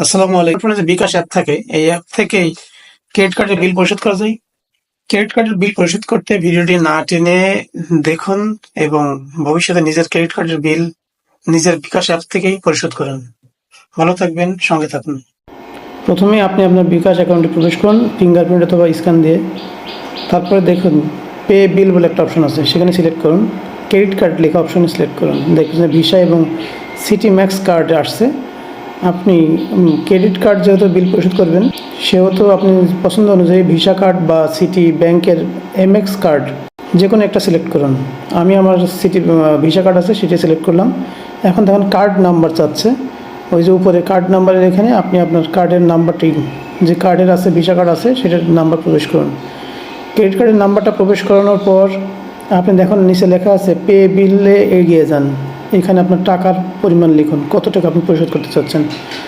আসসালামু আলাইকুম। আপনার যে বিকাশ অ্যাপ থাকে, এই অ্যাপ থেকেই ক্রেডিট কার্ডের বিল পরিশোধ করা যায়। ক্রেডিট কার্ডের বিল পরিশোধ করতে ভিডিওটি না টেনে দেখুন এবং ভবিষ্যতে নিজের ক্রেডিট কার্ডের বিল নিজের বিকাশ অ্যাপ থেকেই পরিশোধ করুন। ভালো থাকবেন, সঙ্গে থাকুন। প্রথমে আপনি আপনার বিকাশ অ্যাকাউন্টে প্রবেশ করুন ফিঙ্গারপ্রিন্ট অথবা স্ক্যান দিয়ে। তারপরে দেখুন পে বিল বলে একটা অপশন আছে, সেখানে সিলেক্ট করুন। ক্রেডিট কার্ড লেখা অপশনে সিলেক্ট করুন। দেখবেন ভিসা এবং সিটি ম্যাক্স কার্ড আসছে। আপনি ক্রেডিট কার্ড যেহেতু বিল পরিশোধ করবেন, সেহেতু আপনি পছন্দ অনুযায়ী ভিসা কার্ড বা সিটি ব্যাংকের এমএক্স কার্ড যে কোনো একটা সিলেক্ট করুন। আমি আমার সিটি ভিসা কার্ড আছে, সেটি সিলেক্ট করলাম। এখন দেখুন কার্ড নাম্বার চাচ্ছে, ওই যে উপরে কার্ড নাম্বারের এখানে আপনি আপনার কার্ডের নাম্বারটি, যে কার্ডের আছে ভিসা কার্ড আছে, সেটার নাম্বার প্রবেশ করুন। ক্রেডিট কার্ডের নাম্বারটা প্রবেশ করানোর পর আপনি দেখুন নিচে লেখা আছে পে বিলে এগিয়ে যান। এখানে আপনার টাকার পরিমাণ লিখুন, কত টাকা আপনি পরিশোধ করতে চাচ্ছেন।